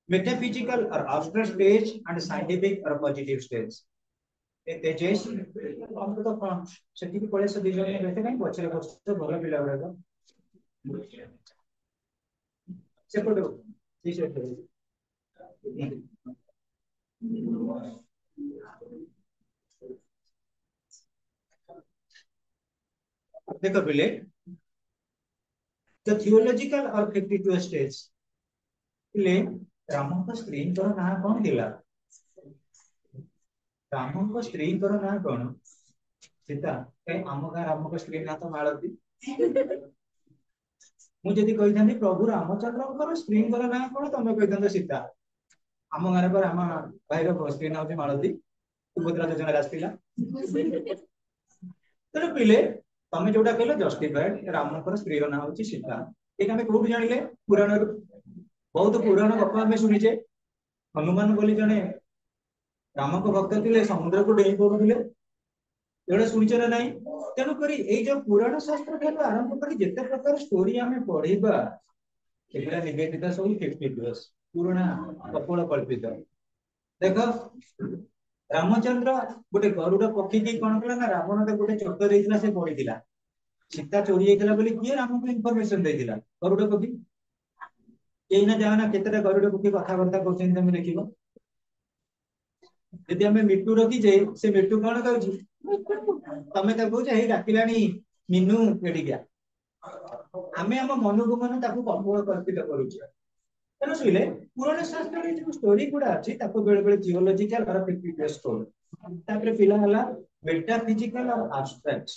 metaphysical or abstract stage and scientific or positive stage. Tejesh हम तो कौन सेठी की पड़े से दिजन में रहते नहीं बच्चे बच्चे भला पिला रहेगा सेपटो ठीक है देखो पहले द थियोलॉजिकल और फिफ्टी स्टेज पहले रामଙ୍କ ସ୍ତ୍ରୀଙ୍କର ନାଁ କଣ ଥିଲା ରାମଙ୍କ ସ୍ତ୍ରୀଙ୍କର ନାଁ କଣ सीता कहीं आम गाँ रामଙ୍କ ସ୍ତ୍ରୀ ନାଁ ତ ମାଳତୀ ମୁଁ ଯଦି କହିଥାନ୍ତି ପ୍ରଭୁ ରାମଚନ୍ଦ୍ରଙ୍କର ସ୍ତ୍ରୀଙ୍କର ନାଁ କଣ ତମେ କହିଥାନ୍ତ सीता आम गाँ रे राम भाईर स्त्री नाँ होची माଳତୀ सुभद्रा ଯୋଜନା ଆସିଥିଲା ତେଣୁ ପିଲେ ତମେ ଯୋଉଟା କହିଲ ଜଷ୍ଟିଫାଏଡ ରାମଙ୍କର ସ୍ତ୍ରୀର ନାଁ ହଉଛି ସୀତା ଏଇଟା ଆମେ କୋଉଠୁ ଜାଣିଲେ ପୁରାଣରୁ ବହୁତ ପୁରାଣ ଗପ ଆମେ ଶୁଣିଛେ ହନୁମାନ ବୋଲି ଜଣେ ରାମଙ୍କ ଭକ୍ତ ଥିଲେ ସମୁଦ୍ରକୁ ଡେଇଁ ପଡୁଥିଲେ ଏଗୁଡା ଶୁଣିଛ ନା ନାହିଁ ତେଣୁ କରି ଏଇ ଯୋଉ ପୁରାଣ ଶାସ୍ତ୍ର ଠାରୁ ଆରମ୍ଭ କରି ଯେତେ ପ୍ରକାର ଷ୍ଟୋରି ଆମେ ପଢିବା ଏଗୁଡା ନିବେଦିତ ସବୁ 50 ପୁରୁଣା କପୋଳ କଳ୍ପିତ ଦେଖ रामचंद्र गोटे गरुड़ पक्षी की कौन कला ना रावण तो गोटे चोट देइतिला से पड़ीतिला सीता चोरी हेतिला बोली किए राम को इन्फॉर्मेशन देइतिला गरुड़ पक्षी एई ना जाना केतेटा गरुड़ पक्षी कथा वार्ता करछन तमे देखिबो यदि हमें मिट्टू रखी जे से मिट्टू कौन कहूची तमे त कहूछ हेई डाकिलानी मिनू एडिया आमे हम मन को मन ताकू कपोल कल्पित करूछ तेणु सुइले पुराण शास्त्र जो स्टोरी गुड़ा अच्छी बेले बेले जियोलॉजिकल और फिक्टिकल स्टोरी तापरे पिला हला मेटाफिजिकल और एब्स्ट्रैक्ट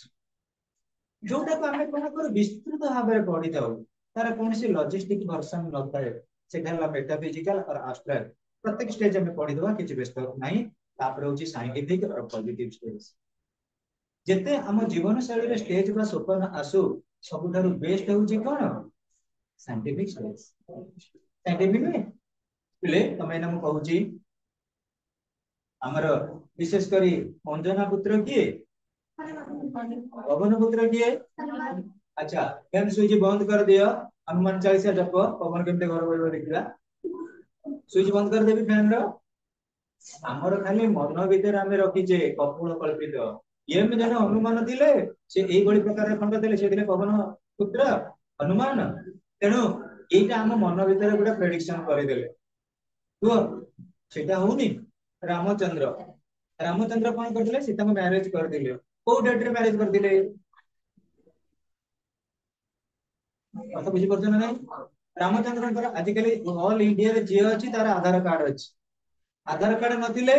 जोटा को हमें कोन कर विस्तृत भाव में पढ़ी जाऊ तार कोनसी लॉजिस्टिक वर्जन न थाए सेटा हला मेटाफिजिकल और एब्स्ट्रैक्ट प्रत्येक स्टेज में पढ़ी दवा किछि व्यस्त नहीं तापरे होची साइंटिफिक और पॉजिटिव स्टेज जेते हम जीवन शैली रे स्टेज बा सोपन आसु सबुठारु बेस्ट होची कोन साइंटिफिक स्टेज साइंटिफिक में पिले तमे ना कहूँ आमर विशेष करी अंजना पुत्र किए पवन पुत्र किए अच्छा फैन स्विच बंद कर दियो हनुमान चालीसा जप पवन केमते घर बैठ देखिला स्विच बंद कर देबी फैन रो आमर खाली मन भीतर आमे रखीचे कपोल कल्पित ये में जने हनुमान दिले से एई बड़ी प्रकार खंड दिले से दिले पवन पुत्र हनुमान तेणु एटा हम मन भीतर गोटे प्रेडिक्शन करदेले तो सेटा होनी रामचंद्र रामचंद्र कौन करथिले सीता को मैरिज कर दिले को डेट रे मैरिज कर दिले कथा बुझी परछ ना नहीं रामचंद्र आजिकली ऑल इंडिया रे जे अछि तार आधार कार्ड अछि आधार कार्ड नथिले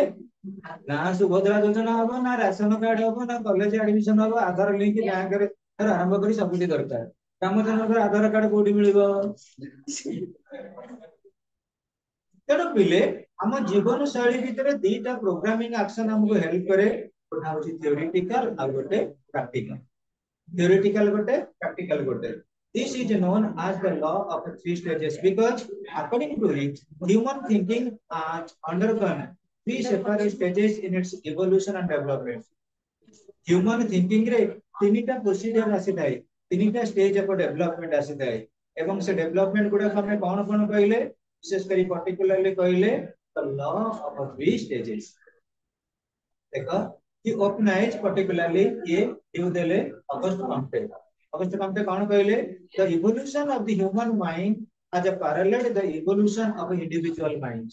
ना सुभद्रा योजना हबो ना राशन कार्ड हबो ना कॉलेज एडमिशन हबो आधार लिंक बैंक रे आरंभ करी सब दरकार रामचंद्र आधार कार्ड कोडी मिलिबो तेणु पिले आम जीवन शैली भितर दीटा प्रोग्रामिंग एक्शन हमको हेल्प करे गोटा होची थ्योरेटिकल आ गोटे practical theoretical gote practical gote this is known as the law of the three stages because according to it human thinking has undergone three separate stages in its evolution and development human thinking रे तीनटा procedure आसी थाए तीनटा stage of development आसी थाए एवं से development गुडा हमें कौन कौन कहले विशेष करी पर्टिकुलरली कहले the law of three stages देखो कि ओपनाइज पर्टिकुलरली ये ड्यू देले अगस्त कंटे कौन कहले the evolution of the human mind as a parallel the evolution of individual mind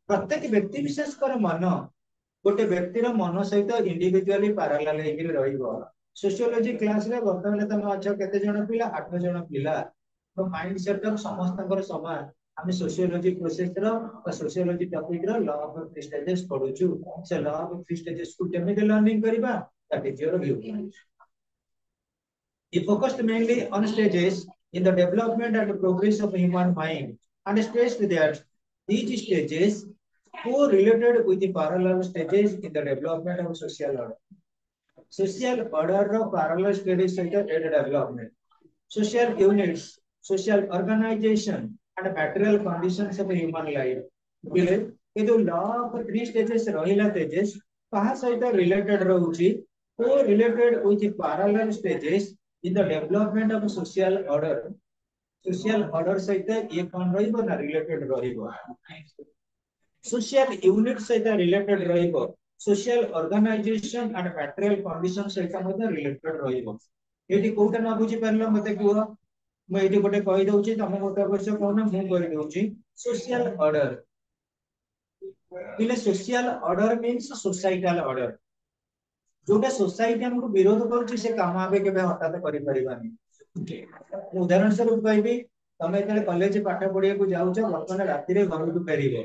प्रत्येक व्यक्ति विशेष कर मन गोटे व्यक्तिर मन सहित इंडिविजुअली पैरेलल हेकि रहिबो सोशियोलॉजी क्लास रे वर्तमान तम अच्छा केते जण पिला 8 जण पिला तो माइंड सेटअप समस्तकर समान हम सोशियोलॉजी प्रोसेस रो सोशियोलॉजी टॉपिक रो लॉ ऑफ थ्री स्टेजेस पढुछु से लॉ ऑफ थ्री स्टेजेस को केमिकल लर्निंग करबा that is your view he focused mainly on stages in the development and progress of human mind and stressed that these stages co-related with the parallel stages in the development of social order ro parallel stages sହିତ development social units social organization and material conditions of human life बिले ये जो law of three stages रहिला stages कहा सहित related रहउची co-related with the parallel stages in the development of social order social order सहित ये कौन रहिबो ना रिलेटेड रहिबो सोशल यूनिट सहित रिलेटेड रहिबो social organisation and material condition सहित मध्ये रिलेटेड रहिबो एठी कोउटा ना बुझी परलो मते कुह मैं ये गोटे कही दउची तम गोटे क्वेश्चन कहना मैं कहि दउची सोशल ऑर्डर इले social order means societal order जोटा सोसाइटी हमको विरोध करूची से काम आबे केबे हठात करि परिबानी उदाहरण स्वरूप कहबी तमे जने कॉलेज पाठ पढिया को जाउछ वर्तमान राति रे घर को फेरिबो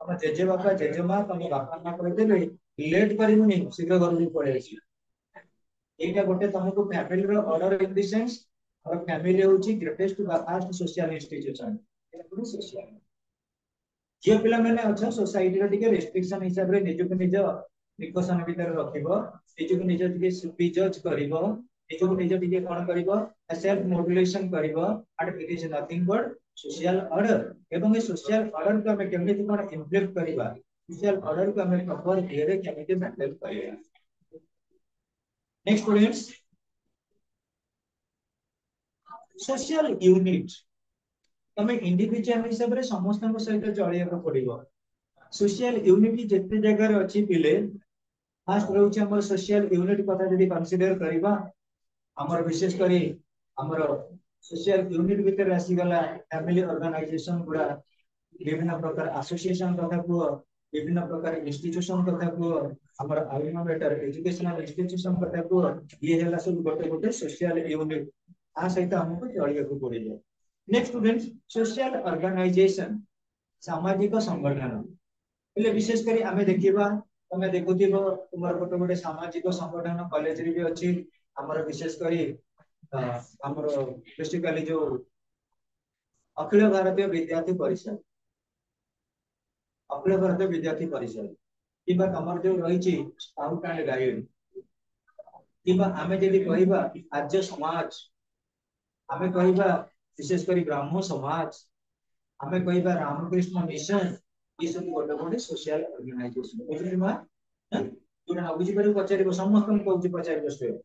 तम जेजे बापा जेजे मां तम बापा ना कहि देबे लेट करिमुनी शीघ्र घर को पळे आसी एटा गोटे तुमको फैमिली रो ऑर्डर इन द सेंस और फैमिली होची ग्रेटेस्ट फास्ट सोशल इंस्टीट्यूशन एटा सोशल जे पिला माने अच्छा सोसाइटी रो टिके रेस्ट्रिक्शन हिसाब रे निजु को निज प्रिकॉशन भीतर रखिबो निजु को निज टिके सुपरवाइज करिवो निजु को निज टिके कोन करिवो सेल्फ मोडुलेशन करिवो and it is nothing but social order एवं ए सोशल ऑर्डर को हमें केमिति कोन इम्प्लीमेंट करिबा सोशल ऑर्डर को हमें प्रॉपर वे रे केमिति मेंटेन करिबा नेक्स्ट स्टूडेंट्स सोशल यूनिट तमे इंडिविजुअल हिसाब रे समस्त को सहित चलिया को पड़िबो सोशल यूनिट जेते जगह रे अछि पिले फास्ट रहउछ हमर सोशल यूनिट कथा जदी कंसीडर करिबा हमर विशेष करी हमर सोशल यूनिट भीतर आसी गला फैमिली ऑर्गेनाइजेशन गुडा विभिन्न प्रकार एसोसिएशन कथा को विभिन्न प्रकार इंस्टीट्यूशन कथा को हमर अल्मा बेटर एजुकेशनल इंस्टीट्यूशन कथा को ये होला सब गोटे गोटे सोशल यूनिट आ सहित हमको चलिया को पड़िबो नेक्स्ट स्टूडेंट्स सोशल ऑर्गेनाइजेशन सामाजिक संगठन એટલે વિશેષ કરી અમે ଦେଖିବା તમે ଦେଖୁଥିବ ତୁମର ଗୋଟେ ଗୋଟେ ସାମାଜିକ ସଂଗଠନ କଲେଜ ରେ ବି ଅଛି ଆମର ବିଶେଷ କରି ଆମର ବେସିକାଲି जो अखिल भारतीय विद्यार्थी परिषद अखिल भारतीय विद्यार्थी परिषद किबा तमर जो रहिछि स्काउट एंड गाइड किबा आमे जदि कहिबा आर्य समाज आमे कहिबा विशेष करी ब्राह्मण समाज आमे कहिबा रामकृष्ण मिशन ये सब गोटे गोटे सोशल ऑर्गेनाइजेशन बुझली मा जोना ना बुझी पारे पचारिबो समस्त को कहूची पचारिबो स्टूडेंट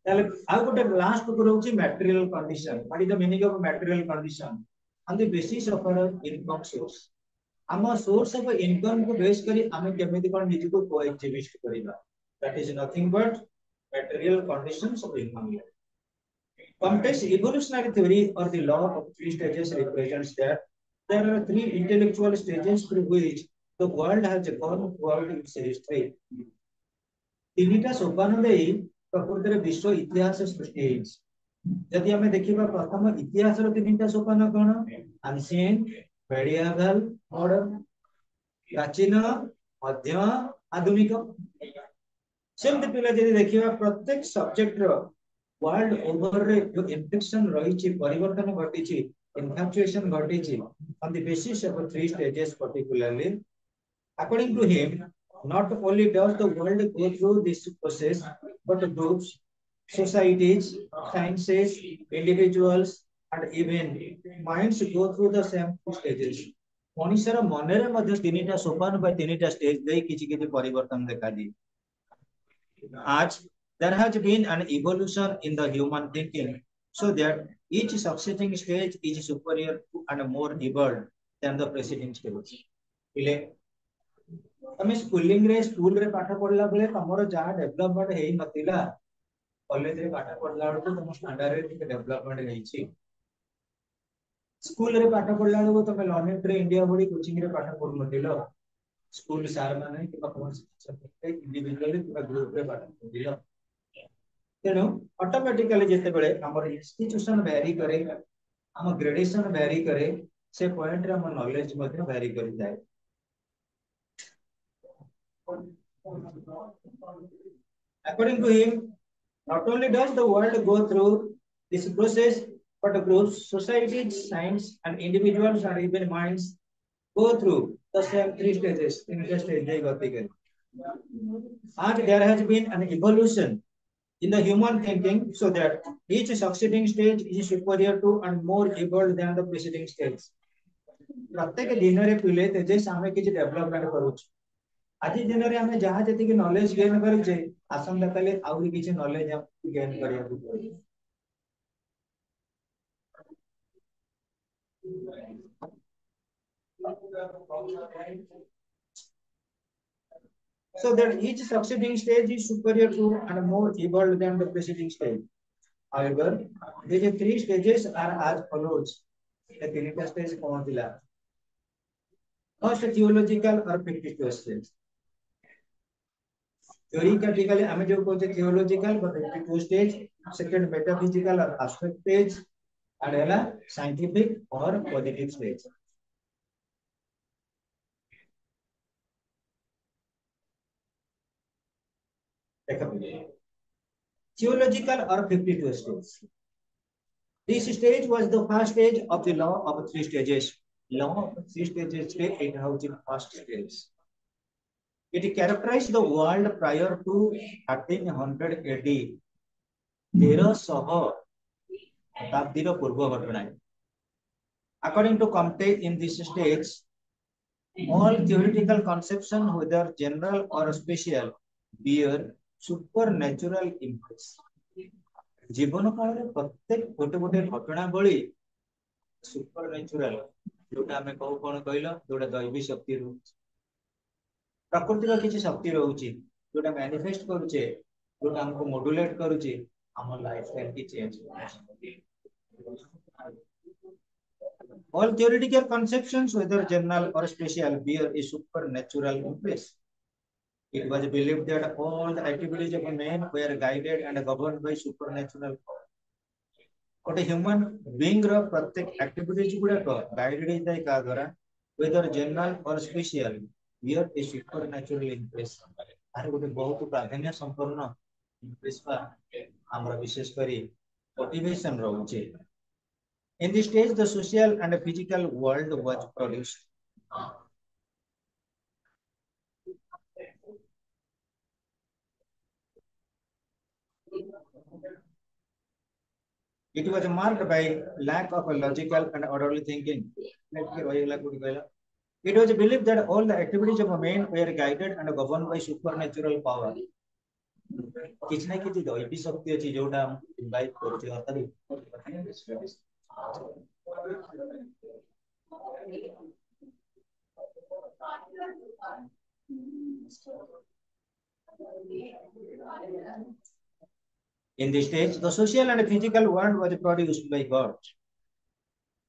ताले आ गोटे लास्ट को रहउची material condition what is the meaning of material condition on the basis of our income source हम सोर्स ऑफ इनकम को बेस करी हमें केमिति कोन निज को कोएक्टिविस्ट करिबा that is nothing but material conditions of income Complex evolutionary theory or the law of three stages represents that there are three intellectual stages through which the world has gone throughout its history. तीनिटा सोपान देई प्रकृति रे विश्व इतिहास सृष्टि हेछि यदि हमें देखिबा प्रथम इतिहास रो तीनिटा सोपान कोन एंशिएंट मेडिएवल मॉडर्न प्राचीन मध्य आधुनिक सेमति पिला यदि देखिबा प्रत्येक सब्जेक्ट रो वर्ल्ड ओवर रे जो इन्फेक्शन रही परिवर्तन घटी इन्फ्लुएंशन घटी on the basis of three stages particularly according to him not only does the world go through this process but groups societies sciences individuals and even minds go through the same stages मनुष्यर मन रे मध्ये तीनटा सोपान बा तीनटा stage दे किछि किछि परिवर्तन देखा दी आज there has been an evolution in the human thinking so that each succeeding stage is superior to and more evolved than the preceding stage ile तमे स्कूलिंग रे स्कूल रे पाठ पढला बेले तमरो जहा डेवलपमेंट हेई नथिला कॉलेज रे पाठ पढला बेले तम स्टैंडर्ड रे टिके डेवलपमेंट हेइछि स्कूल रे पाठ पढला बेले तमे लर्निंग ट्रे इंडिया बडी कोचिंग रे पाठ पढु नथिलो स्कूल सार माने कि कौन शिक्षक इंडिविजुअली कि ग्रुप रे पाठ पढिलो तेणु ऑटोमेटिकली जेते बेले हमर इंस्टीट्यूशन वेरी करे हम ग्रेडेशन वेरी करे से पॉइंट रे हम नॉलेज मध्ये वेरी करि जाय according to him not only does the world go through this process but groups societies science and individuals and even minds go through the same three stages in the stage they got taken and there has been an evolution in the human thinking so that each succeeding stage is superior to and more evolved than the preceding stage प्रत्येक दिन रे पिले तेजे सामे किछि development करूछ आज दिन रे हमें जहा जति के नॉलेज गेन करूछे आसंता काले आउरी किछि नॉलेज हम गेन करिया So that each succeeding stage is superior to and more evolved than the preceding stage. However, these three stages are as follows. The clinical stage formula. First, theological or fictitious stage. Theoretically, I mean, theological but fictitious stage. Second, metaphysical or abstract stage. And scientific or positive stage. Theological or fictitious stage. This stage was the first stage of the law of three stages. Law of three stages it has the first stage. It characterized the world prior to 1300 AD. 1300 शताब्दीर पूर्व घटना. According to Comte, in this stage, all theoretical conception, whether general or special, bear supernatural influence. जीवन काल में प्रत्येक गोटे गोटे घटनावली supernatural जोटा हमें कहू कोन कहलो जोटा दैवी शक्ति रहउछि प्रकृतिर किछि शक्ति रहउछि जोटा मैनिफेस्ट करूचे जोटा हमको मॉड्यूलेट करूचे हमर लाइफस्टाइल की चेंज होछि. All theoretical conceptions, whether general or special, bear a supernatural influence. It was believed that all the activities of a man were guided and governed by supernatural power. But a human being प्रत्येक activities गुड़ाक guided is by का द्वारा, whether general or special, bear a supernatural influence. आरे गुटे बहुत प्राधान्य संपूर्ण influence पा हमरा विशेष करी motivation रहउचे. In this stage, the social and physical world was produced. It was marked by lack of a logical and orderly thinking. It was believed that all the activities of a man were guided and governed by supernatural power. किसी ना किसी दैवी शक्ति अछि जोटा हम invite करछी अर्थात in this stage, the social and physical world was produced by God.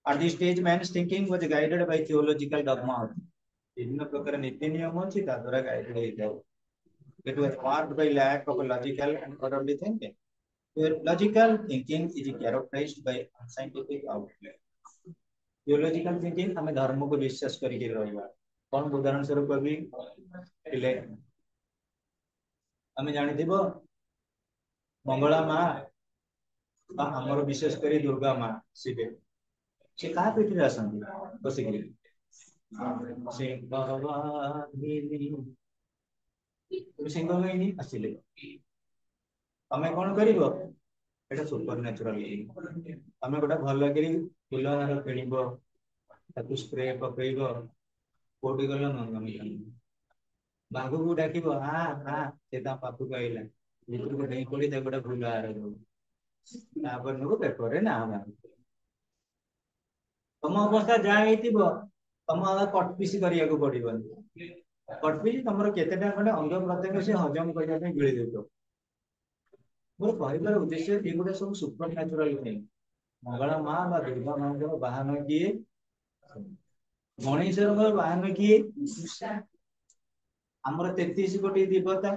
At this stage, man's thinking was guided by theological dogma. It was marked by lack of a logical and orderly thinking. Logical thinking is characterized by unscientific outlet. Theological thinking हमें धर्म को विश्वास करके रहइबा. कौन उदाहरण स्वरूप अभी पिले हमें जानि देबो मंगला मां बा हमर विशेष करी दुर्गा मां सिबे से का पेटी आसंती बसिकरी सिंगवाहिनी आसिले हमें कौन करिबो एटा सुपरनेचुरल हमें गोटा भल करी फूल हार किणिबो ताकू स्प्रे पकइबो कोटी गल नंदन बाघ को डाकिबो हां हां सेता पापु कहला मित्र को नहीं पड़ी त गोटा फूल हार दो तापर नको पेपर रे ना हम तम अवस्था जा हेतिबो तम कट पीस करिया को पड़िबनी कट पीस तमरो केतेटा खंडे अंग प्रत्यंग से हजम करिया पे गिळि देतो मोर कहबार उद्देश्य एगुडा सब सुपरनेचुरल थिंग मंगला मां बा दुर्गा मां को बाहन किए गणेश बाहन किए आमर 33 कोटी देवता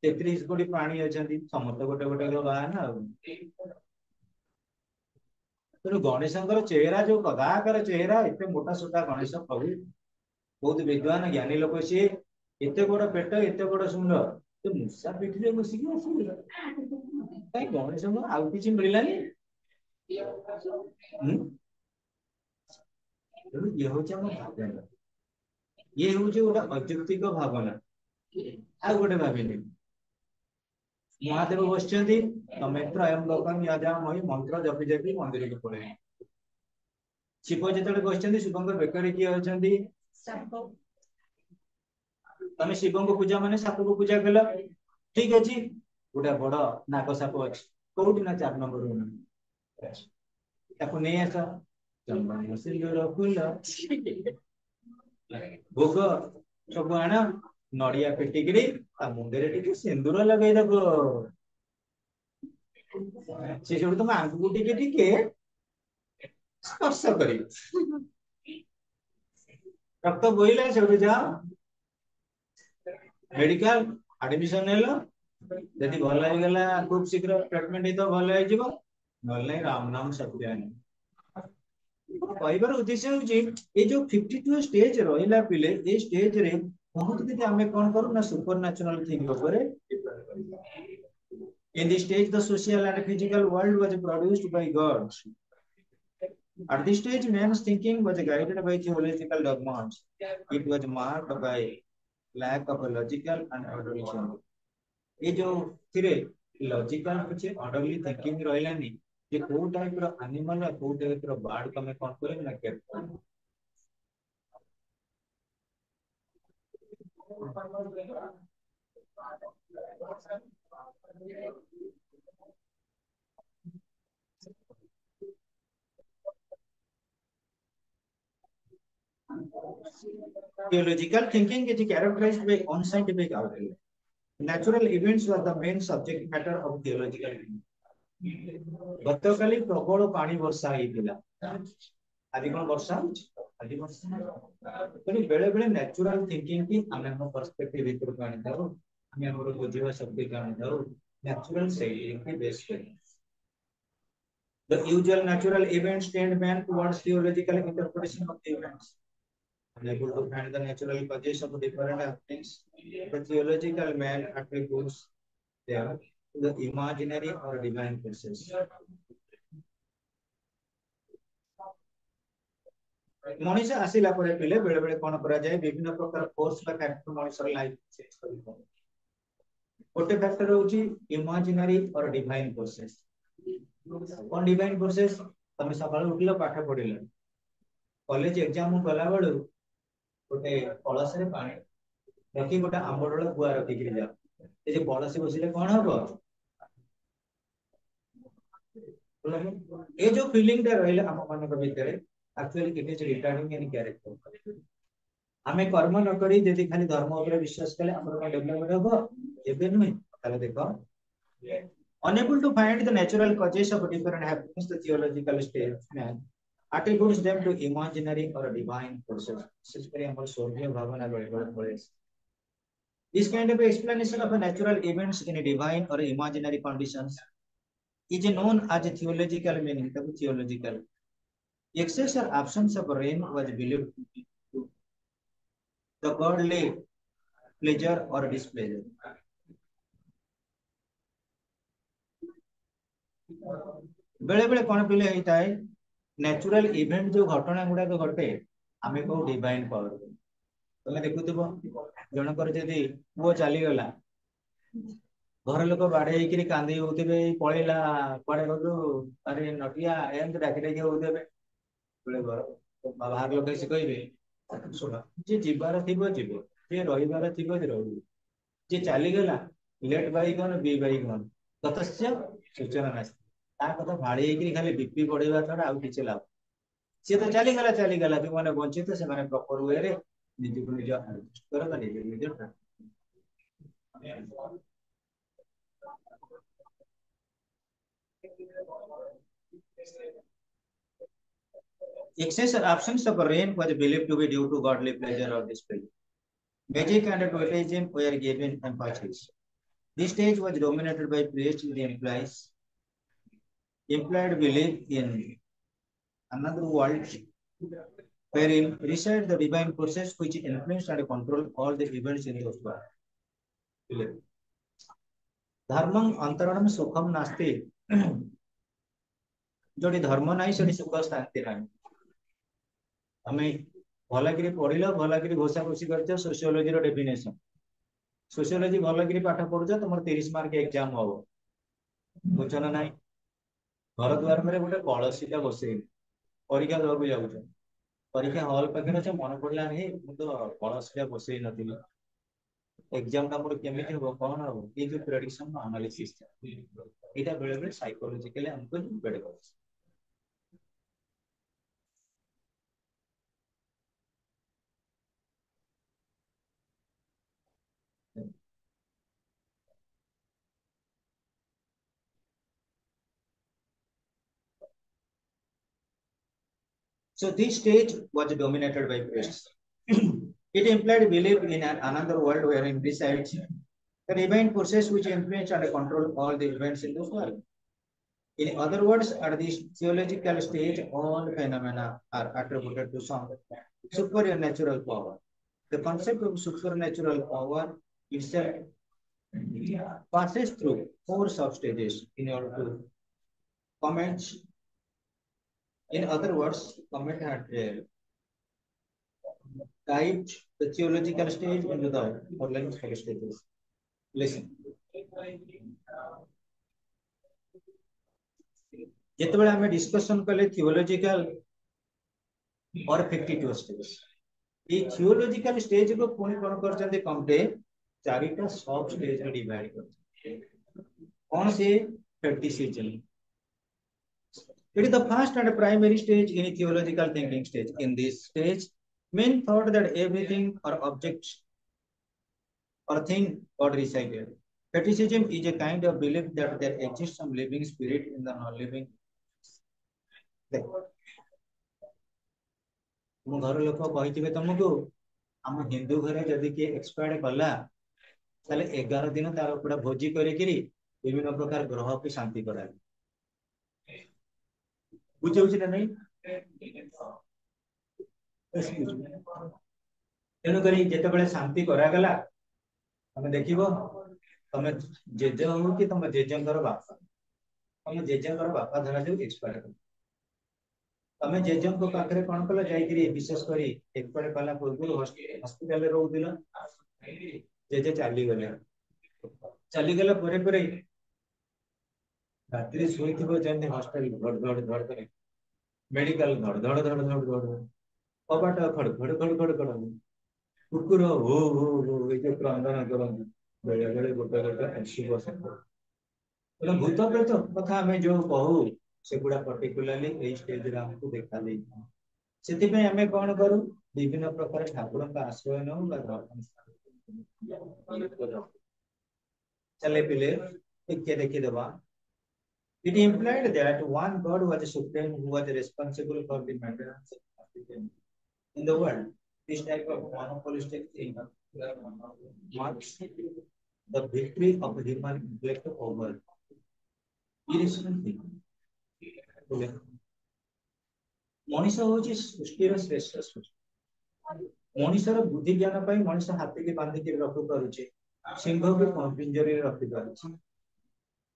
33 कोटी प्राणी अच्छा समस्त गोटे गोटे बाहन तेणु गणेश चेहरा जो कदाकार चेहरा एत मोटा सोटा गणेश प्रभु बहुत विद्वान ज्ञानी लोक सी एत बड़ पेट एत बड़ सुंदर तो मूषा पिठी बसिक कहीं गणेश आउ कि मिलानी ये हूँ भावना ये हूँ गोटे अजौक्तिक भावना आ गोटे भाविनी महादेव बस तमेत्र एम लोकम याजा मई मंत्र जपि जपि मंदिर को पड़े शिव जो बस शिव बेकर किए अच्छा तमें शिव को पूजा माने साप को पूजा कल ठीक अच्छे गोटे बड़ नाग साप अच्छी कौटी ना 4 नंबर नहीं आस ଚନ୍ଦନ ସିନ୍ଦୁର ଫୁଲ ଭୋଗ ସବୁ ଆଣ ନଡିଆ ପିଟିକିରି ତା ମୁଣ୍ଡରେ ଟିକେ ସିନ୍ଦୁର ଲଗେଇଦବ। ସେ ସେଠୁ ତମ ଆଗକୁ ଟିକେ ଟିକେ ସ୍ପର୍ଶ କରିବ। ରକ୍ତ ବୋହିଲା ସେଠୁ ଯାଅ ମେଡିକାଲ ଆଡମିସନ ହେଲ। ଯଦି ଭଲ ହେଇଗଲା ଖୁବ ଶୀଘ୍ର ଟ୍ରିଟମେଣ୍ଟ ହେଇଥିବ ଭଲ ହେଇଯିବ, ନହେଲେ ନାଇଁ ରାମ ନାମ ସତ୍ୟାନି। କହିବାର ଉଦ୍ଦେଶ୍ୟ ହଉଛି ଏଇ ଯୋଉ 52 ଷ୍ଟେଜ ରହିଲା ପିଲେ, ଏଇ ଷ୍ଟେଜ ରେ ବହୁତ କିଛି ଆମେ କଣ କରୁ ନା ସୁପର ନ୍ୟାଚୁରାଲ ଥିଙ୍ଗ ଉପରେ depend କରୁ। In this stage, the social and physical world was produced by God. At this stage, man's thinking was guided by theological dogmas. It was marked by lack of a logical and orderly thinking. ये जो थिरे logical कुछ orderly thinking रहलानी जे को type रो animal को type रो bird तमे कोन करे ना के theological thinking is characterized by unscientific outlook. Natural events were the main subject matter of theological thinking. ଗତକାଲି ପ୍ରବଳ ପାଣି ବର୍ଷା ହେଇଥିଲା, ଆଜି କଣ ବର୍ଷା ହଉଛି? ଆଜି ବର୍ଷା ତେଣୁ ବେଳେ ବେଳେ ନ୍ୟାଚୁରାଲ ଥିଙ୍କିଂ କି ଆମେ ଆମ ପର୍ସପେକ୍ଟିଭ ଭିତରକୁ ଆଣିଥାଉ, ଆମେ ଆମର ବୁଝିବା ଶକ୍ତିକୁ ଆଣିଥାଉ ନ୍ୟାଚୁରାଲ ସେଇଠି ବେଶ କରି। The usual natural events tend man towards theological interpretation of the events. Unable to find the natural causes of different happenings, the theological man attributes them to the imaginary or divine forces. Manish आसिला परे पिले बेले बेले कोन करा जाय विभिन्न प्रकार force बा factor मनीषर life change करिबो। गोटे फैक्टर होची इमेजिनरी और डिवाइन फोर्सेस। कोन डिवाइन फोर्सेस? तमे सकाळ उठिलो पाठ पढिलो, कॉलेज एग्जाम गला बेलु गोटे कलश रे पानी रखी गोटे आंबडोळ गुआ रखी गिरी जा, ए जे कलश बसिले कोन हबो? ए जो फीलिंग टा रहले हम मन के भीतर actually it is returning in character. आमे कर्म न करी यदि खाली धर्म ଉପରେ विश्वास कले हमर का डेवलपमेंट हबो? एबे नुई ताले देखो unable to find the natural causes of different happenings, the theological statement attributes them to imaginary or divine forces. Especially हमर स्वर्गीय भावना गड़बड़। This kind of explanation of natural events in divine or imaginary conditions is known as theological meaning. Theological excess or absence of rain was believed to the godly pleasure or displeasure. बेले बेले कौन पिले होता है natural event जो घटना गुड़ा तो घटे आमे को डिवाइन पावर तमे देखुथिबो जनकर जदी पुओ चली गला घर लोक बाड़े होइकरी कांदी होउथिबे पळेला पड़े गलु अरे नटिया एंत डाकी डाकी होउथिबे बेले घर बाहर लोक से कहबे सुन जे जीवार थिबो जीवो जे रहिबार थिबो जे रहु जे चली गला let bygones be bygones ततस्य सूचना नास्ति ता कथा भाड़ी होइकरी खाली बीपी बढ़ेबा छडा आउ किछ लाभ से तो चली गला जो माने वंचित से माने प्रॉपर वे रे निज को निज करो त निज निज excess or absence of rain was believed to be due to godly pleasure or displeasure. Magic and totemism were given emphasis. This stage was dominated by priests with implied belief in another world wherein reside the divine forces which influence and control all the events in those world. धर्मं अंतरणं सुखम नास्ति जोड़ी धर्म नाही सेठी सुख शांति नाही हमें भलगिरी पढ़िलो भलगिरी घोषा घोषी करछ सोशियोलॉजी रो डेफिनेशन सोशियोलॉजी भलगिरी पाठ पढुछ तमर 30 मार्क एग्जाम हो बुझना नाही घर द्वार में गोटे कलसीटा बसई परीक्षा देवाक जाऊछ परीक्षा हॉल पाखे अच्छे मन पड़ा नहीं तो कलसीटा बसई नी एग्जाम टा मोर केमिति हो कोन हो ये जो प्रेडिक्शन एनालिसिस एटा बेले बेले साइकोलॉजिकली हमको डिपेंड करछ So this stage was dominated by priests. It implied belief in another world wherein resides an event process which influence and control all the events in this world. In other words, at this theological stage, all phenomena are attributed to some supernatural power. The concept of supernatural power itself passes through four substages in order to comment. In other words, comment had typed the theological stage into the following four stages. Listen. ଯେତେବେଳେ ଆମେ discussion କଲେ theological or 52 stage এই theological stage को ପୁଣି କଣ କରିଛନ୍ତି କମ୍ପ୍ଟେ ଚାରିଟା sub stage ରେ divide କରିଛନ୍ତି କଣ ସେ criticism. It is the first and primary stage in theological thinking stage. In this stage, men thought that everything or object or thing got recycled. Criticism is a kind of belief that there exists some living spirit in the non-living. तुम घर लोक कही तुमको आम हिंदू घरे जदि किए expired कला 11 दिन तार पूरा भोजी करी विभिन्न प्रकार ग्रह को शांति करा बुझे ना नहीं तेणुक जिते शांति करागला तुम देख तुम जेजे हो कि तुम जेजेंर बापा तुम जेजेंर बापा धरा जाऊ एक्सपायर तमें जेजेम को पाखरे कौन कल जाइए विशेषकर एक्सपायर कला पूर्व हॉस्पिटल रोला जेजे चलीगला राति शुई जमी हॉस्पिटल धड़ धड़ धड़ धड़ मेडिकल धड़ धड़ धड़ धड़ धड़ कबाट खड़ खड़ खड़ खड़ खड़ कुकुर हो हो हो ये क्रंदन करते बेले बेले गोटे गोटे शुभ संग भूत प्रेत कथा आम जो कहू से गुड़ा पर्टिकुलाली ए स्टेज रे हमको देखा दे सेति आम कौन करूँ विभिन्न प्रकार ठाकुर का आश्रय नौ चले पिले टिके देखीदेवा. It implied that one God was supreme who was responsible for the maintenance of everything in the world. This type of monopolistic thing marks the victory of human intellect over irrational thinking. Manish हूँ सृष्टि श्रेष्ठ सृष्टि मनीषर बुद्धि ज्ञान पाई मनीष हाथी की बांधिक रखी पारे सिंह को पिंजरी रखी पारे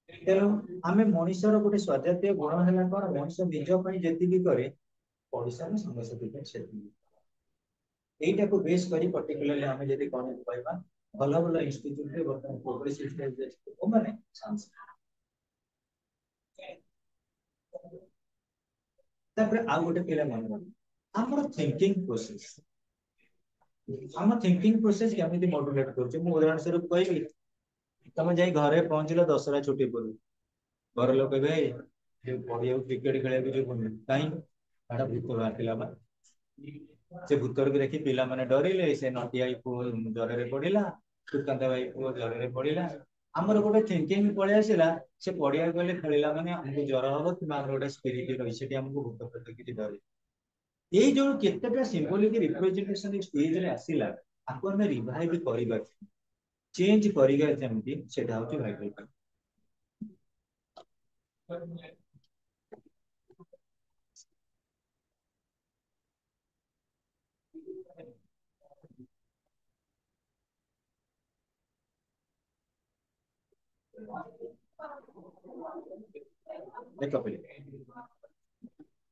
तेणु आम मनीषर गोटे स्वजातीय गुण है कौन मनीष निज जी कै पड़ोसा समस्या यहीटा को बेस कर पर्टिकुलरली आम जब कौन कहवा भल भल इन्यूट बर्तमान आउ गोटे पिला मन आम थिंकिंग प्रोसेस आम थिंकिंग प्रोसेस केमी मॉड्यूलेट कर उदाहरण स्वरूप कहि तुम जाई घरे पहुंचल दशहरा छुट्टी पर घर लोग कहे पढ़िया क्रिकेट खेल कहीं भूत बाहर से भूतर को देखी पिला माने डरिले से नटिया पुओ जर पड़ा सुकांत भाई पुओ जर पड़ा आमर गोटे थिंकिंग पलि आसला से पड़िया गले खेला माने हमको ज्वर हम कि गोटे स्पिरिट रही हमको भूत प्रेत किसी डरे ये जो केतेटा सिंबॉलिक रिप्रेजेंटेशन स्टेज रे आसिला आपको हमें रिवाइव करबा चेंज करिगा जेमती सेटा होची vital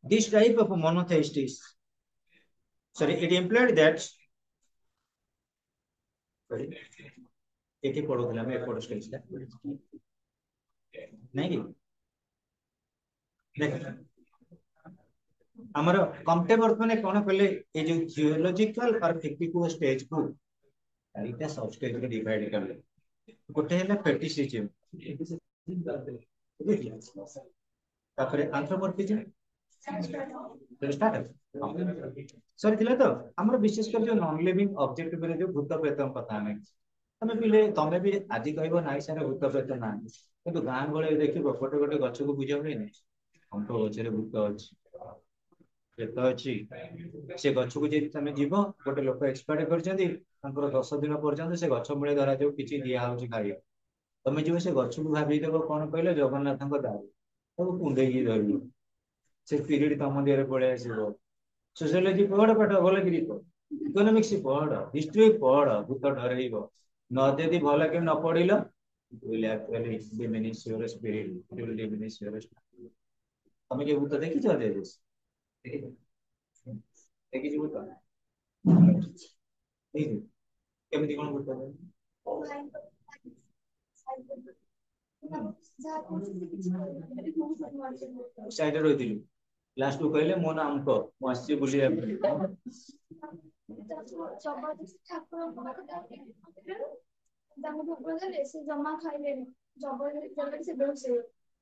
This type of monotheistic, sorry, it implied that, sorry, एक ही पढ़ो दिला मैं एक पढ़ो स्टेज का नहीं देख हमारा कम्प्टे बर्तमान कौन कहले ये जो जियोलॉजिकल और फिक्टिकल स्टेज को चारिटा सब स्टेज में डिवाइड करले गोटे है फेटिसिज्म तापर एंथ्रोपोमॉर्फिज्म स्टार्ट सॉरी थिला तो हमर विशेष कर जो नॉन लिविंग ऑब्जेक्ट पर जो भूत प्रेत कथा हम तमे पिले तमे भी आज कहबो नाई सारे भूत प्रेत ना किंतु गां गळे देखिबो गोटे गोटे गछ को बुझा हुए नै हम तो गछरे भूत अछि ପ୍ରେତ ଅଛି ସେ ଗଛକୁ ଯଦି ତମେ ଯିବ ଗୋଟେ ଲୋକ ଏକ୍ସପାର୍ଟ କରିଛନ୍ତି ତାଙ୍କର 10 ଦିନ ପର୍ଯ୍ୟନ୍ତ ସେ ଗଛ ମୂଳେ ଧରାଯାଉ କିଛି ଦିଆହଉଛି ଖାଇବା ତମେ ଯିବ ସେ ଗଛକୁ ଭାବିଦବ କଣ କହିଲ ଜଗନ୍ନାଥଙ୍କ ଦାରୁ ତାକୁ କୁଣ୍ଡେଇକି ଧରିବ ସେ ସ୍ପିରିଟ ତମ ଦେହରେ ପଳେଇ ଆସିବ ସୋସିଓଲୋଜି ପଢ ପାଠ ଭଲକିରି ଇକୋନୋମିକ୍ସ ପଢ ହିଷ୍ଟ୍ରି ପଢ ଭୂତ ଡରେଇବ ନ ଯଦି ଭଲ କି ନ ପଢିଲ it will actually diminish your spirit it will diminish your spirit ତମେ କେବେ ଭୂତ ଦେଖିଛ ଦେଖିଛ ଦେଖିଛି ଭୂତ ଦେଖିଛୁ କେମିତି କଣ ଭୂତ ସାଇଡରେ ରହିଥିଲୁ ଲାଷ୍ଟକୁ କହିଲେ ମୋ ନାଁ ଅଙ୍କ ମୁଁ ଆସିଛି ବୁଲିବା ପାଇଁ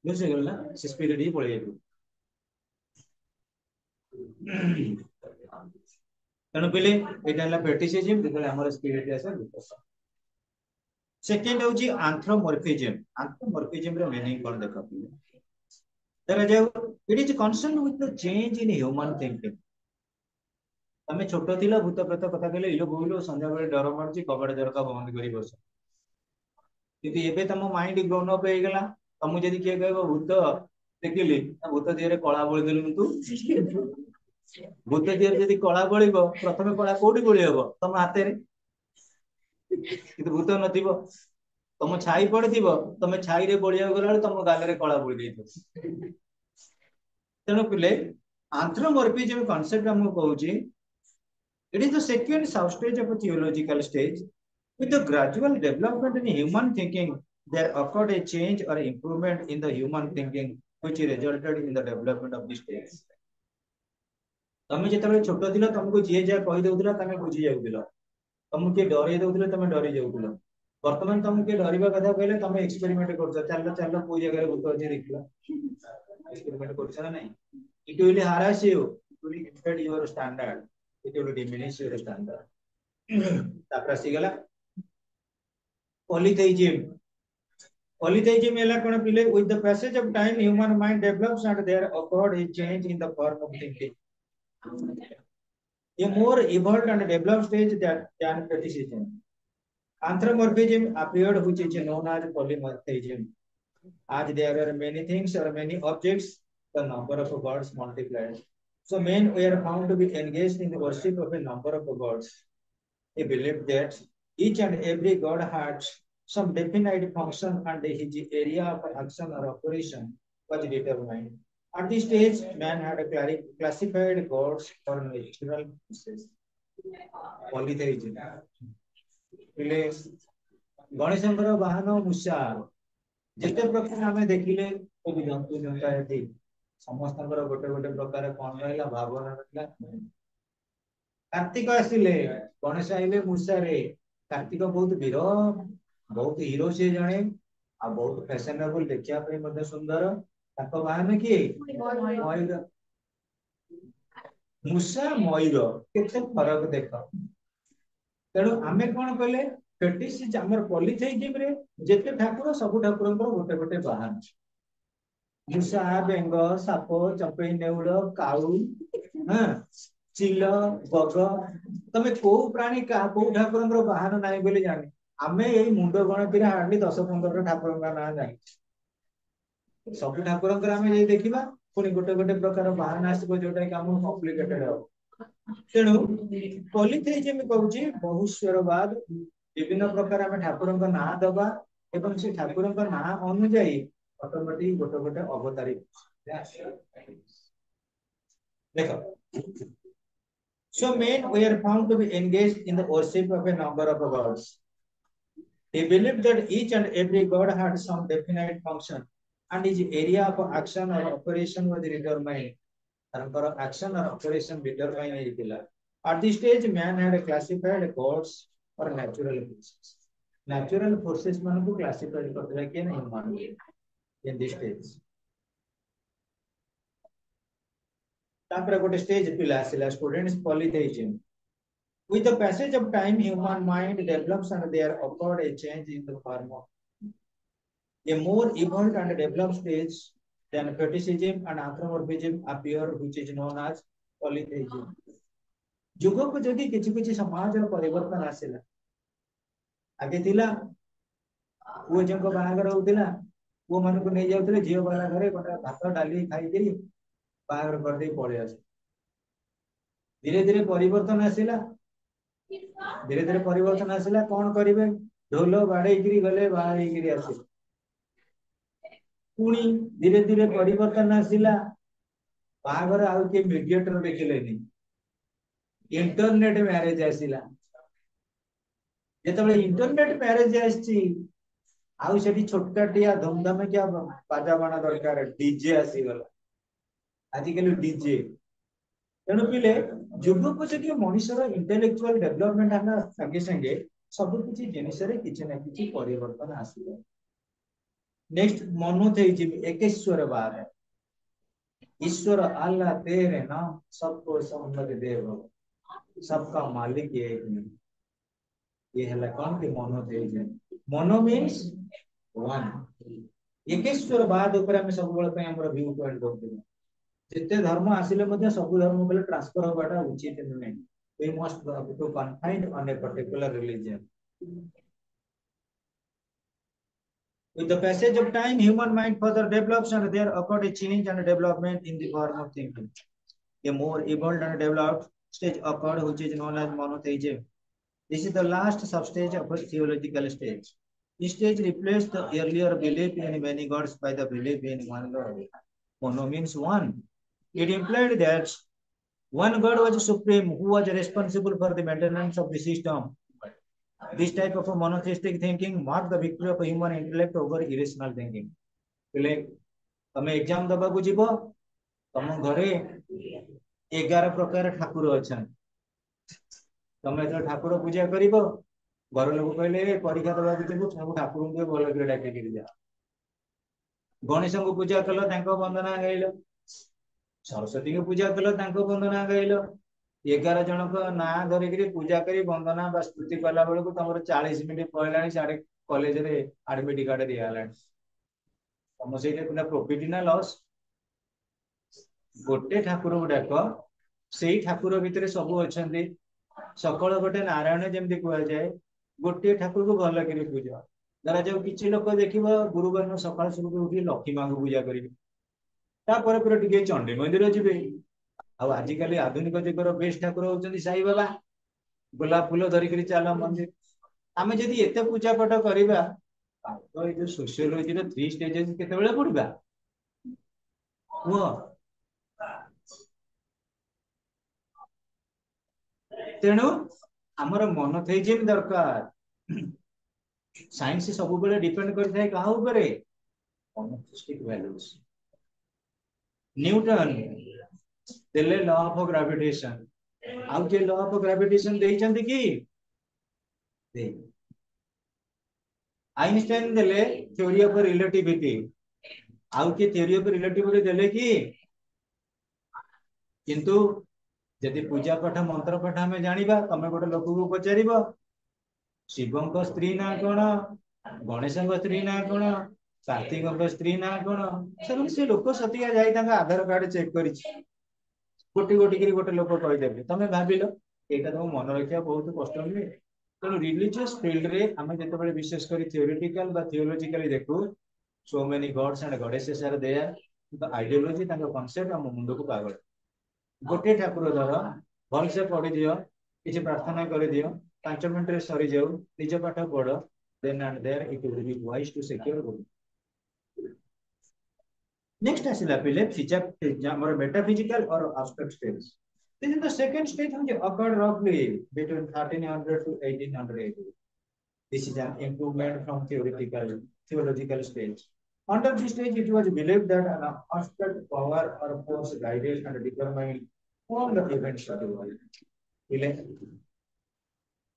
ବେଶ ହେଇଗଲା ନା ସେ ସ୍ପିରିଟ ହିଁ ପଳେଇ ଯାଇଥିବ ତେଣୁ ପିଲେ ଏଇଟା ହେଲା ଫେଟିସିଜମ ଯେତେବେଳେ ଆମର ସ୍ପିରିଟ ଆସେ ସେକେଣ୍ଡ ହଉଛି ଆନ୍ଥ୍ରୋମର୍ଫିଜମ ଆନ୍ଥ୍ରୋମର୍ଫିଜମ ର ମିନିଂ କଣ ଦେଖ ଦେଖାଯାଉ it is concern with the change in human thinking ତମେ ଛୋଟ ଥିଲ ଭୂତ ପ୍ରେତ କଥା କହିଲେ ଇଲୋ ବୋଇଲୋ ସନ୍ଧ୍ୟାବେଳେ ଡର ମାରୁଛି କବାଟ ଝରକା ବନ୍ଦ କରି ବସ କିନ୍ତୁ ଏବେ ତମ ମାଇଣ୍ଡ ଗ୍ରୋନ୍ ଅପ୍ ହେଇଗଲା ତମକୁ ଯଦି କିଏ କହିବ ଭୂତ ଦେଖିଲି ଭୂତ ଦେହରେ କଳା ବୋଳିଦେଲୁ ତୁ ଭୂତ ଦେହରେ ଯଦି କଳା ବୋଳିବ ପ୍ରଥମେ କଳା କୋଉଠି ବୋଳି ହବ ତମ ହାତରେ କିନ୍ତୁ ଭୂତ ନଥିବ ତମ ଛାଇ ପଡିଥିବ ତମେ ଛାଇରେ ବୋଳିବାକୁ ଗଲାବେଳେ ତମ ଗାଲରେ କଳା ବୋଳି ଦେଇଥିବ ତେଣୁ ପିଲେ ଆନ୍ଥ୍ରୋମର୍ଫିଜମ କନସେପ୍ଟ ଆମକୁ କହୁଛି it is the second substage of a theological stage with the gradual development in human thinking there occurred a change or improvement in the human thinking which resulted in the development of this stage ତମେ ଯେତେବେଳେ ଛୋଟ ଥିଲ ତମକୁ ଯିଏ ଯାହା କହିଦଉଥିଲା ତମେ ବୁଝି ଯାଉଥିଲ ତମକୁ କିଏ ଡରେଇ ଦଉଥିଲେ ତମେ ଡରି ଯାଉଥିଲ ବର୍ତ୍ତମାନ ତମକୁ କିଏ ଡରିବା କଥା କହିଲେ ତମେ ଏକ୍ସପେରିମେଣ୍ଟ କରୁଛ ଚାଲ ଚାଲ କୋଉ ଜାଗାରେ ଭୂତ ଅଛି ଦେଖିଲ ଏକ୍ସପେରିମେଣ୍ଟ କରୁଛ ନା ନାଇଁ it will harass you it will inflate your standard it will diminish your standard ତାପରେ ଆସିଗଲା polytheism polytheism ହେଲା କଣ ପିଲେ with the passage of time human mind develops and there occurred a change in the form of thinking a more evolved and developed stage than fetishism anthropomorphism appeared which is known as polymorphism as there are many things or many objects the number of gods multiplied so men were found to be engaged in the worship of a number of gods he believed that each and every god had some definite function and his area of action or operation was determined. At this stage, man had classified gods for natural forces. Polytheism. ଗଣେଶଙ୍କର ବାହନ ମୂଷା ଯେତେ ପ୍ରକାର ଆମେ ଦେଖିଲେ ସବୁ ଜନ୍ତୁ ଜଙ୍କା ଏଠି ସମସ୍ତଙ୍କର ଗୋଟେ ଗୋଟେ ପ୍ରକାର କଣ ରହିଲା ଭାବନା ରହିଲା କାର୍ତ୍ତିକ ଆସିଲେ ଗଣେଶ ଆଇଲେ ମୂଷାରେ କାର୍ତ୍ତିକ ବହୁତ ବୀର ବହୁତ ହିରୋ ସିଏ ଜଣେ ଆଉ ବହୁତ ଫ୍ୟାସନେବଲ ଦେଖିବା ପାଇଁ ମଧ୍ୟ ସୁନ୍ଦର ତାଙ୍କ ବାହନ କିଏ ମୟୂର ମୂଷା ମୟୂର କେତେ ଫରକ ଦେଖ ତେଣୁ ଆମେ କଣ କଲେ ଫେଟିସିଜମ ଆମର ପଲିଥେଇଜିମରେ ଯେତେ ଠାକୁର ସବୁ ଠାକୁରଙ୍କର ଗୋଟେ ଗୋଟେ ବାହନ ମୂଷା ବେଙ୍ଗ ସାପ ଚପେଇ ନେଉଳ କାଉ ଚିଲ ବଗ ତମେ କୋଉ ପ୍ରାଣୀ କୋଉ ଠାକୁରଙ୍କର ବାହନ ନାହିଁ ବୋଲି ଜାଣି ଆମେ ଏଇ ମୁଣ୍ଡ ଗଣତିରେ ହାର୍ଡଲି 10-15 ଠାକୁରଙ୍କ ନାଁ ଜାଣି ସବୁ ଠାକୁରଙ୍କର ଆମେ ଯାଇ ଦେଖିବା ପୁଣି ଗୋଟେ ଗୋଟେ ପ୍ରକାର ବାହାନା ଆସିବ ଯୋଉଟା କି ଆମକୁ କମ୍ପ୍ଲିକେଟେଡ ହବ ତେଣୁ ପଲିଥେଇଜିମ କହୁଛି ବହୁସ୍ୱରବାଦ ବିଭିନ୍ନ ପ୍ରକାର ଆମେ ଠାକୁରଙ୍କ ନାଁ ଦବା ଏବଂ ସେ ଠାକୁରଙ୍କ ନାଁ ଅନୁଯାୟୀ ଅଟୋମେଟିକ ଗୋଟେ ଗୋଟେ ଅବତାରିତ ଦେଖ so men were found to be engaged in the worship of a number of gods he believed that each and every god had some definite function and his area of action or operation was determined ତାଙ୍କର action or operation determine ହେଇଥିଲା at this stage man had classified gods or natural forces ମାନଙ୍କୁ classified କରିଥିଲା କିଏ ନା human in this stage ତାପରେ ଗୋଟେ stage ପିଲା ଆସିଲା students polytheism with the passage of time human mind develops and there occurred a change in the form of a more evolved and developed stage then fetishism and anthropomorphism appear which is known as कलित जुग को जदि किसी किसी समाज परिवर्तन आसला आगे थिला पुओ झील बाहागर होता पुओ मान को नहीं जाते झील बाहागर गोटे भात डाली खाई बाहागर करदे पड़े आस धीरे धीरे परिवर्तन आसला धीरे धीरे परिवर्तन आसला कौन करेंगे ढोल बाड़े गले बाहर आस पुणी धीरे धीरे परिवर्तन आसला बाहागर आउ किए मीडिएटर देखिले इंटरनेट मैरेज आसला जो इंटरनेट मैरेज आसी छोटकाटिया धूमधाम क्या बाजा बाण दरकार डीजे आसीगला आजिकल डीजे तेणु पिले जुग को जो मनुष्यर इंटेलेक्चुअल डेवलपमेंट आना संगे संगे सब किसी जिनसे किसी ना किसी परिवर्तन आसला नेक्स्ट मोनोथेइज्म एकेश्वरवाद ईश्वर अल्लाह तेरे नाम सबको सम्मति दे सबका मालिक एक नहीं ये है कौन के मोनोथेइज्म मोनो मीन्स वन एकेश्वरवाद ऊपर हम सब बेले हमर व्यू पॉइंट करते जिते धर्म आसिले मध्य सब धर्म को ट्रांसफर होबाटा उचित नहीं we must to confined on a particular religion with the passage of time human mind further develops and there occurred a change and development in the form of thinking a more evolved and developed stage occurred which is known as monotheism. This is the last substage of a theological stage. This stage replaced the earlier belief in many gods by the belief in one God. Mono means one. It implied that one God was supreme who was responsible for the maintenance of the system. This type of a monotheistic thinking marked the victory of human intellect over irrational thinking. तुम exam दबा को जीव तुम घरे 11 प्रकार ठाकुर अच्छा तुम जो ठाकुर पूजा कर घर लोग कहले परीक्षा दबा सब ठाकुर को भल डाक जा गणेश को पूजा कल वंदना गाइल सरस्वती को पूजा कल वंदना गाइल 11 जन को ना धरिक पूजा कर वंदना स्तुति कला बेलू तुम 40 मिनट पड़ा साढ़े कॉलेज रे एडमिट कार्ड दिगला तुम से प्रॉफिट ना लॉस गोटे ठाकुर को डाक से ठाकुर भितर सब अच्छा सकल गोटे नारायण जमी कहुए गोटे ठाकुर को भल कर पूजा धरा जाऊ किसी लोक देख गुरुवार सकाल सब उठी लक्ष्मी माँ को पूजा करेंगे चंडी मंदिर जी आजिकल आधुनिक जुगर बेस्ट ठाकुर होती साई बाबा गोलाप फूल धरिक चल मंदिर आम जदि एत पूजा पाठ करवा तो ये सोशियोलोजी 3 स्टेजेस केते पढ़ा तेणु आमर मोनोथेइज्म दरकार साइंस सब बेले डिपेंड करता है कहा ऊपर मोनोथिस्टिक वैल्यूज न्यूटन देले लॉ ऑफ ग्रेविटेशन आउ के लॉ ऑफ ग्रेविटेशन देइचंती कि दे आइंस्टाइन देले थ्योरी ऑफ रिलेटिविटी आउ के थ्योरी ऑफ रिलेटिविटी देले कि किंतु यदि पूजा पाठ मंत्र पाठ हमें जानिबा तमे गोटे लोक को पचारिब शिवं को स्त्री ना कौन गणेश को स्त्री ना कौन कार्तिक को स्त्री ना कौन से लोक सतिया जाई आधार कार्ड चेक कर गोटी गोटी गोटे लोक कहीदेवे तुम भाविल यहाँ तुम मन रखा बहुत कष्ट नुहे तेणु रिलीजियस फील्ड रे आम जो विशेषकर थियोरेटिकल थियोलॉजिकली देखू so many gods and goddesses are there ideology concept आम मुंड को पागल गोटे ठाकुर धर भल से पढ़ी दियो किसी प्रार्थना कर दियो 5 मिनट सरी जाऊ निज पाठ पढ़ then and there it will be wise to secure good next आसिला पिले फिजिक्स मेटाफिजिकल और abstract stage this is the second stage which occurred roughly between 1300 to 1880 this is an improvement from theological stage under this stage it was believed that an abstract power or force guided and determined all the events of the world पिले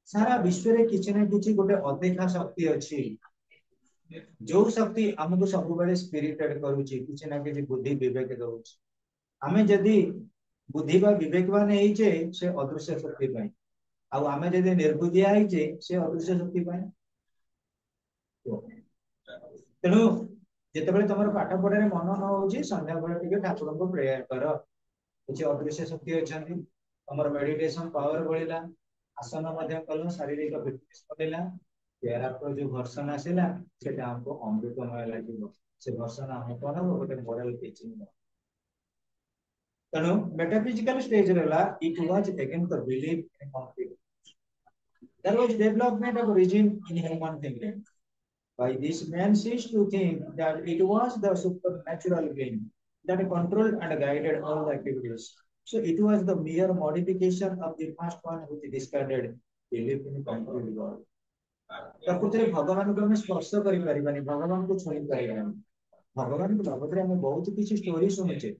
सारा विश्व रे किछि ना किछि गोटे अदेखा शक्ति अछि जो शक्ति हमको सब बेले स्पिरिटेड करूची किछि ना किछि बुद्धि विवेक दउची आमे जदी बुद्धि बा विवेकवान हेइचे से अदृश्य शक्ति पाई आ आमे जदी निर्बुद्धिया हेइचे से अदृश्य शक्ति पाई तेणु जेतेबेले तुमर पाठ पढ़ारे मन न होची संध्या बेले टिके ठाकुर को प्रेयर कर କିଛି ଅଦୃଶ୍ୟ ଶକ୍ତି ଅଛନ୍ତି ତମର ମେडिଟେସନ ପାୱାର ବଢିଲା आसन कल शारीरिक फिटनेस बढ़ला यार आपको जो घर्षण आसला से हमको अमृतमय लगे से घर्षण हम कौन हम गोटे मॉरल टीचिंग तेणु मेटाफिजिकल स्टेज रहला it was again the belief in confidence there was development of origin in human thinking by this man ceased to think that it was the supernatural being that controlled and guided all the activities. So it was the mere modification of the first one which discarded belief in complete God. प्रकृति भगवान को हमें स्पर्श करि परिबानी भगवान को छुई परिबानी भगवान को बाबत रे हम बहुत किछि स्टोरी सुनछे